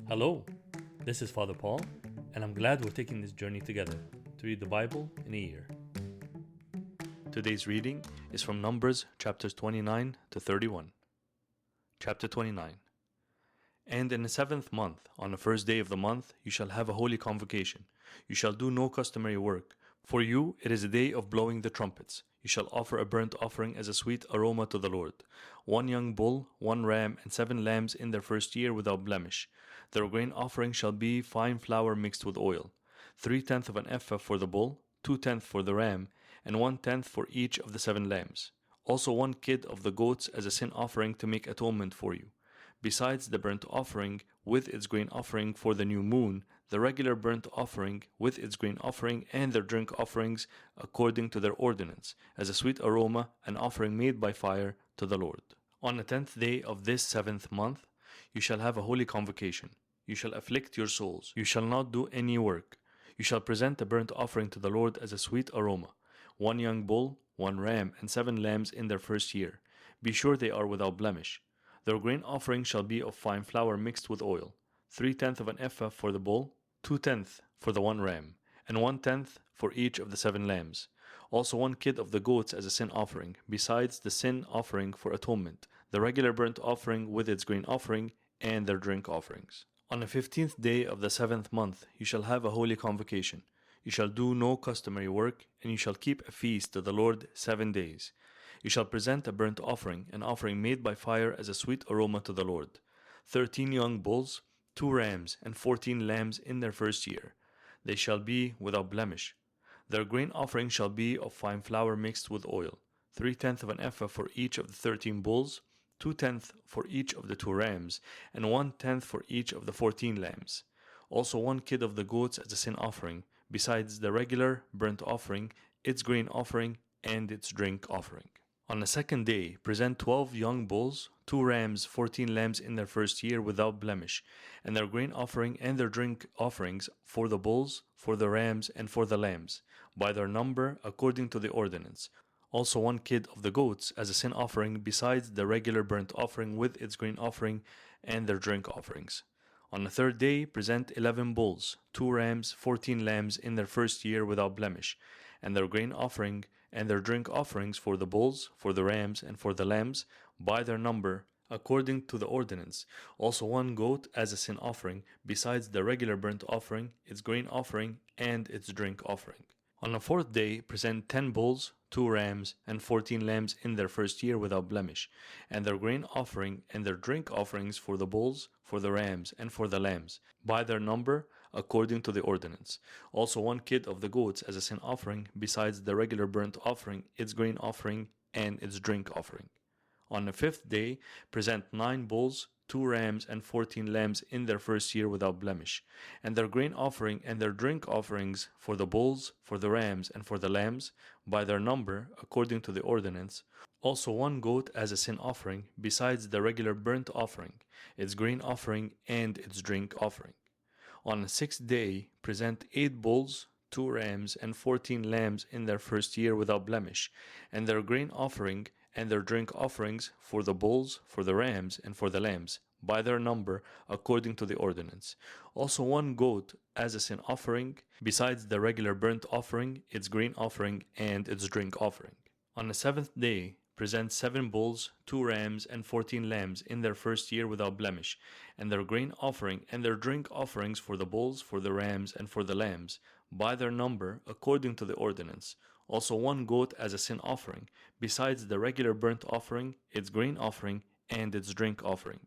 Hello, this is Father Paul, and I'm glad we're taking this journey together to read the Bible in a year. Today's reading is from Numbers chapters 29 to 31. Chapter 29. And in the 7th month, on the first day of the month, you shall have a holy convocation. You shall do no customary work. For you it is a day of blowing the trumpets. You shall offer a burnt offering as a sweet aroma to the Lord. 1 young bull, 1 ram, and 7 lambs in their first year without blemish. Their grain offering shall be fine flour mixed with oil. 3/10 of an ephah for the bull, 2/10 for the ram, and 1/10 for each of the 7 lambs. Also 1 kid of the goats as a sin offering to make atonement for you. Besides the burnt offering with its grain offering for the new moon, the regular burnt offering with its grain offering and their drink offerings according to their ordinance, as a sweet aroma, an offering made by fire to the Lord. On the 10th day of this 7th month, you shall have a holy convocation. You shall afflict your souls. You shall not do any work. You shall present a burnt offering to the Lord as a sweet aroma. 1 young bull, 1 ram, and 7 lambs in their first year. Be sure they are without blemish. Their grain offering shall be of fine flour mixed with oil. 3/10 of an ephah for the bull, 2/10 for the 1 ram, and 1/10 for each of the 7 lambs. Also 1 kid of the goats as a sin offering, besides the sin offering for atonement, the regular burnt offering with its grain offering, and their drink offerings. On the 15th day of the 7th month you shall have a holy convocation. You shall do no customary work, and you shall keep a feast to the Lord 7 days. You shall present a burnt offering, an offering made by fire as a sweet aroma to the Lord. 13 young bulls, 2 rams, and 14 lambs in their first year. They shall be without blemish. Their grain offering shall be of fine flour mixed with oil. 3/10 of an ephah for each of the 13 bulls, 2/10 for each of the 2 rams, and 1/10 for each of the 14 lambs. Also 1 kid of the goats as a sin offering, besides the regular burnt offering, its grain offering, and its drink offering. On the 2nd day, present 12 young bulls, 2 rams, 14 lambs in their first year without blemish, and their grain offering and their drink offerings for the bulls, for the rams, and for the lambs, by their number according to the ordinance. Also 1 kid of the goats as a sin offering, besides the regular burnt offering with its grain offering and their drink offerings. On the 3rd day, present 11 bulls, 2 rams, 14 lambs in their first year without blemish, and their grain offering and their drink offerings for the bulls, for the rams, and for the lambs, by their number, according to the ordinance. Also 1 goat as a sin offering, besides the regular burnt offering, its grain offering, and its drink offering. On the 4th day, present 10 bulls, 2 rams, and 14 lambs in their first year without blemish, and their grain offering and their drink offerings for the bulls, for the rams, and for the lambs, by their number, according to the ordinance. Also 1 kid of the goats as a sin offering, besides the regular burnt offering, its grain offering, and its drink offering. On the 5th day, present 9 bulls, 2 rams, and 14 lambs in their first year without blemish, and their grain offering and their drink offerings for the bulls, for the rams, and for the lambs, by their number, according to the ordinance. Also 1 goat as a sin offering, besides the regular burnt offering, its grain offering, and its drink offering. On the 6th day, present 8 bulls, 2 rams, and 14 lambs in their first year without blemish, and their grain offering and their drink offerings for the bulls, for the rams, and for the lambs, by their number, according to the ordinance. Also 1 goat as a sin offering, besides the regular burnt offering, its grain offering, and its drink offering. On the 7th day, present 7 bulls, 2 rams, and 14 lambs in their first year without blemish, and their grain offering and their drink offerings for the bulls, for the rams, and for the lambs, by their number, according to the ordinance. Also 1 goat as a sin offering, besides the regular burnt offering, its grain offering, and its drink offering.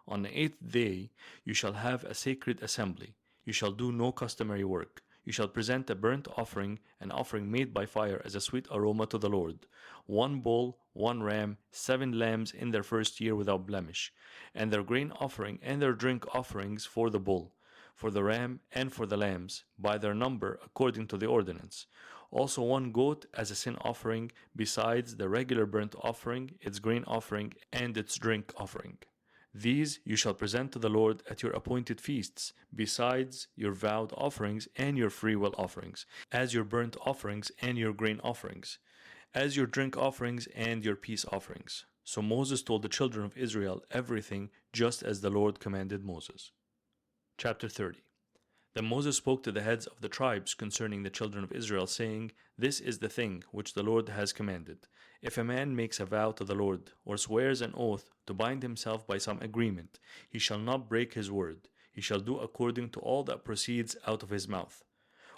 On the 8th day you shall have a sacred assembly. You shall do no customary work. You shall present a burnt offering, an offering made by fire as a sweet aroma to the Lord. 1 bull, 1 ram, 7 lambs in their first year without blemish, and their grain offering and their drink offerings for the bull, for the ram, and for the lambs, by their number, according to the ordinance. Also 1 goat as a sin offering, besides the regular burnt offering, its grain offering, and its drink offering. These you shall present to the Lord at your appointed feasts, besides your vowed offerings and your freewill offerings, as your burnt offerings and your grain offerings, as your drink offerings and your peace offerings. So Moses told the children of Israel everything just as the Lord commanded Moses. Chapter 30. Then Moses spoke to the heads of the tribes concerning the children of Israel, saying, This is the thing which the Lord has commanded. If a man makes a vow to the Lord, or swears an oath to bind himself by some agreement, he shall not break his word. He shall do according to all that proceeds out of his mouth.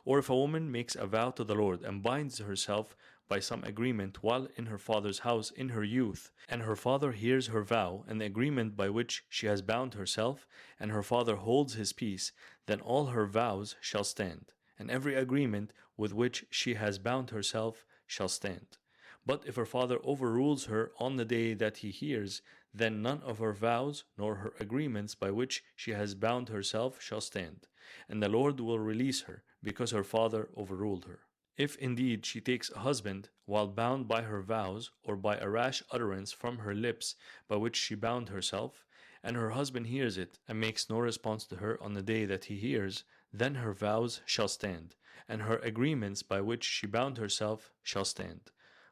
Or if a woman makes a vow to the Lord and binds herself by some agreement while in her father's house in her youth, and her father hears her vow and the agreement by which she has bound herself, and her father holds his peace, then all her vows shall stand, and every agreement with which she has bound herself shall stand. But if her father overrules her on the day that he hears, then none of her vows nor her agreements by which she has bound herself shall stand, and the Lord will release her, because her father overruled her. If indeed she takes a husband while bound by her vows, or by a rash utterance from her lips by which she bound herself, and her husband hears it and makes no response to her on the day that he hears, then her vows shall stand, and her agreements by which she bound herself shall stand.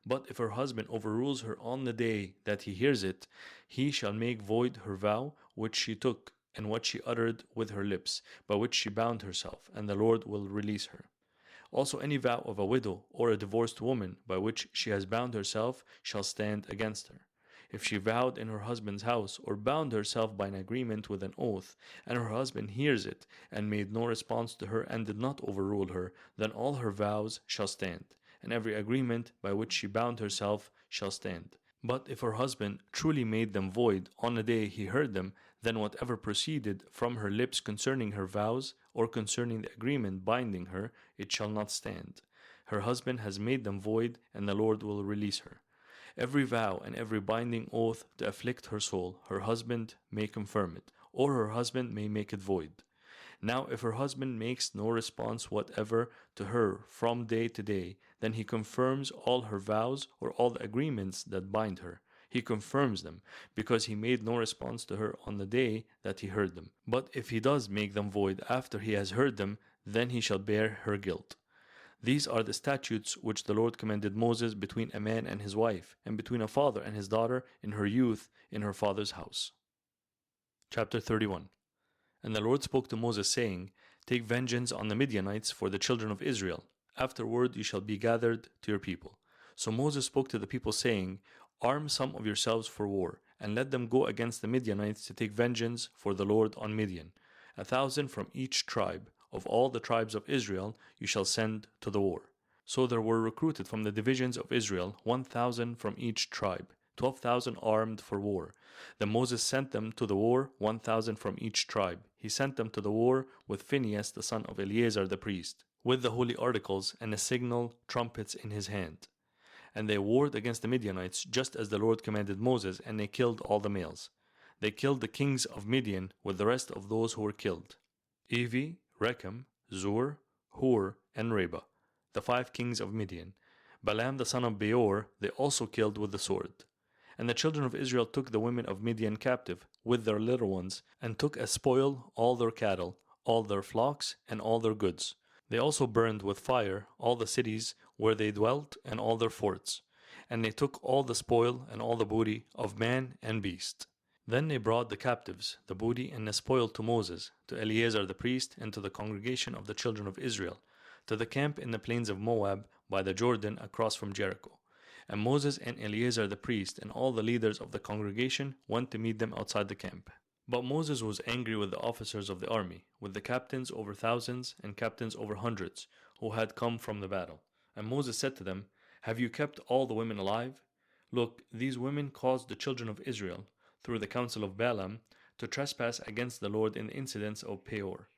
But if her husband overrules her on the day that he hears it, he shall make void her vow which she took, and what she uttered with her lips, by which she bound herself, and the Lord will release her. Also any vow of a widow or a divorced woman by which she has bound herself shall stand against her. If she vowed in her husband's house, or bound herself by an agreement with an oath, and her husband hears it, and made no response to her, and did not overrule her, then all her vows shall stand, and every agreement by which she bound herself shall stand. But if her husband truly made them void on the day he heard them, then whatever proceeded from her lips concerning her vows, or concerning the agreement binding her, it shall not stand. Her husband has made them void, and the Lord will release her. Every vow and every binding oath to afflict her soul, her husband may confirm it, or her husband may make it void. Now if her husband makes no response whatever to her from day to day, then he confirms all her vows or all the agreements that bind her. He confirms them, because he made no response to her on the day that he heard them. But if he does make them void after he has heard them, then he shall bear her guilt. These are the statutes which the Lord commanded Moses between a man and his wife, and between a father and his daughter in her youth in her father's house. Chapter 31. And the Lord spoke to Moses, saying, Take vengeance on the Midianites for the children of Israel. Afterward you shall be gathered to your people. So Moses spoke to the people, saying, Arm some of yourselves for war, and let them go against the Midianites to take vengeance for the Lord on Midian. 1,000 from each tribe. Of all the tribes of Israel you shall send to the war. So there were recruited from the divisions of Israel 1,000 from each tribe, 12,000 armed for war. Then Moses sent them to the war, 1,000 from each tribe. He sent them to the war with Phinehas the son of Eleazar the priest, with the holy articles and the signal trumpets in his hand. And they warred against the Midianites, just as the Lord commanded Moses, and they killed all the males. They killed the kings of Midian with the rest of those who were killed: Evi, Rechem, Zur, Hur, and Reba, the 5 kings of Midian. Balaam the son of Beor they also killed with the sword. And the children of Israel took the women of Midian captive, with their little ones, and took as spoil all their cattle, all their flocks, and all their goods. They also burned with fire all the cities where they dwelt, and all their forts. And they took all the spoil and all the booty of man and beast. Then they brought the captives, the booty and the spoil to Moses, to Eleazar the priest, and to the congregation of the children of Israel, to the camp in the plains of Moab by the Jordan across from Jericho. And Moses and Eleazar the priest and all the leaders of the congregation went to meet them outside the camp. But Moses was angry with the officers of the army, with the captains over thousands and captains over hundreds, who had come from the battle. And Moses said to them, Have you kept all the women alive? Look, these women caused the children of Israel, through the counsel of Balaam, to trespass against the Lord in the incidents of Peor.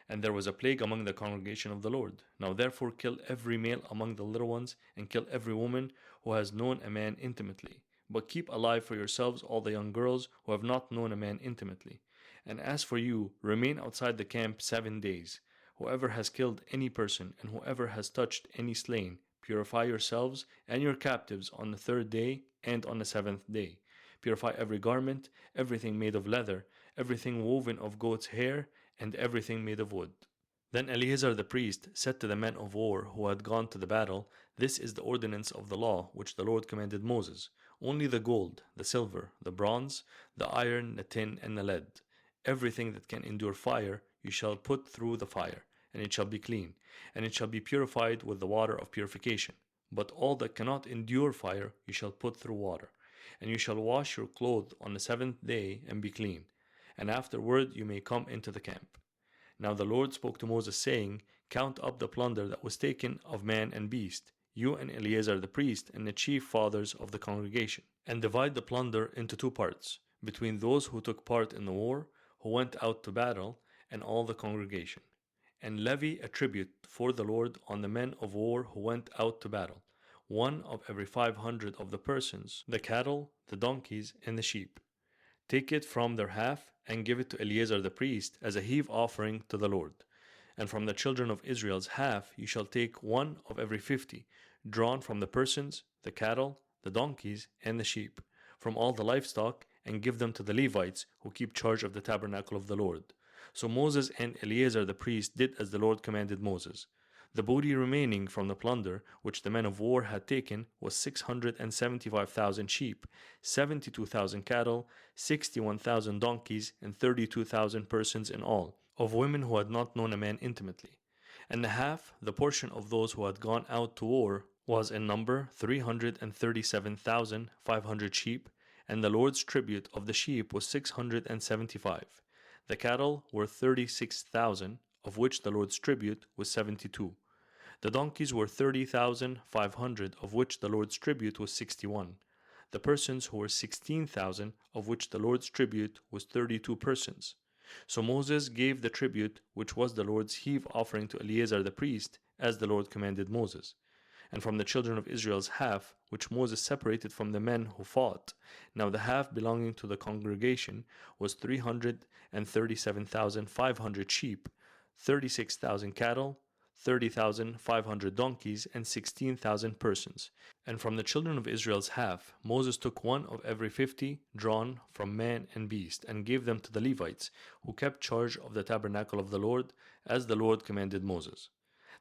And there was a plague among the congregation of the Lord. Now therefore kill every male among the little ones, and kill every woman who has known a man intimately. But keep alive for yourselves all the young girls who have not known a man intimately. And as for you, remain outside the camp 7 days. Whoever has killed any person, and whoever has touched any slain, purify yourselves and your captives on the 3rd day and on the 7th day. Purify every garment, everything made of leather, everything woven of goat's hair, and everything made of wood. Then Eleazar the priest said to the men of war who had gone to the battle, This is the ordinance of the law which the Lord commanded Moses. Only the gold, the silver, the bronze, the iron, the tin, and the lead, Everything that can endure fire you shall put through the fire, and it shall be clean, and it shall be purified with the water of purification. But all that cannot endure fire you shall put through water. And you shall wash your clothes on the 7th day and be clean, and afterward you may come into the camp. Now the Lord spoke to Moses, saying, Count up the plunder that was taken of man and beast, you and Eleazar the priest and the chief fathers of the congregation, and divide the plunder into 2 parts, between those who took part in the war, who went out to battle, and all the congregation. And levy a tribute for the Lord on the men of war who went out to battle, 1 of every 500 of the persons, the cattle, the donkeys, and the sheep. Take it from their half, and give it to Eleazar the priest as a heave offering to the Lord. And from the children of Israel's half you shall take 1 of every 50, drawn from the persons, the cattle, the donkeys, and the sheep, from all the livestock, and give them to the Levites who keep charge of the tabernacle of the Lord. So Moses and Eleazar the priest did as the Lord commanded Moses. The booty remaining from the plunder which the men of war had taken was 675,000 sheep, 72,000 cattle, 61,000 donkeys, and 32,000 persons in all, of women who had not known a man intimately. And the half, the portion of those who had gone out to war, was in number 337,500 sheep, and the Lord's tribute of the sheep was 675. The cattle were 36,000, of which the Lord's tribute was 72. The donkeys were 30,500, of which the Lord's tribute was 61. The persons who were 16,000, of which the Lord's tribute was 32 persons. So Moses gave the tribute, which was the Lord's heave offering, to Eleazar the priest, as the Lord commanded Moses. And from the children of Israel's half, which Moses separated from the men who fought, now the half belonging to the congregation was 337,500 sheep, 36,000 cattle, 30,500 donkeys, and 16,000 persons. And from the children of Israel's half, Moses took 1 of every 50, drawn from man and beast, and gave them to the Levites, who kept charge of the tabernacle of the Lord, as the Lord commanded Moses.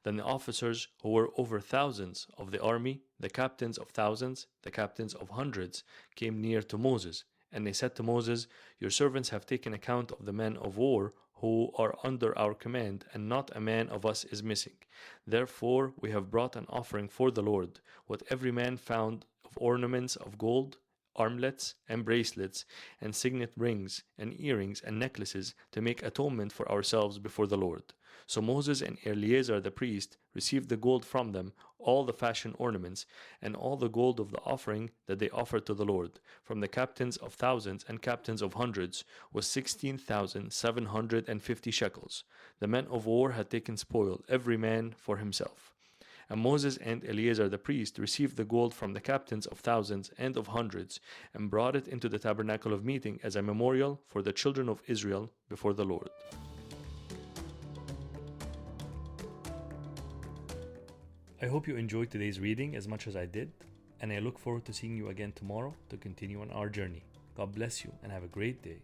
Then the officers who were over thousands of the army, the captains of thousands, the captains of hundreds, came near to Moses, and they said to Moses, Your servants have taken account of the men of war who are under our command, and not a man of us is missing. Therefore we have brought an offering for the Lord, what every man found of ornaments of gold, armlets and bracelets, and signet rings and earrings and necklaces, to make atonement for ourselves before the Lord. So Moses and Eleazar the priest received the gold from them, all the fashion ornaments, and all the gold of the offering that they offered to the Lord, from the captains of thousands and captains of hundreds, was 16,750 shekels. The men of war had taken spoil, every man for himself. And Moses and Eleazar the priest received the gold from the captains of thousands and of hundreds, and brought it into the tabernacle of meeting as a memorial for the children of Israel before the Lord. I hope you enjoyed today's reading as much as I did, and I look forward to seeing you again tomorrow to continue on our journey. God bless you and have a great day.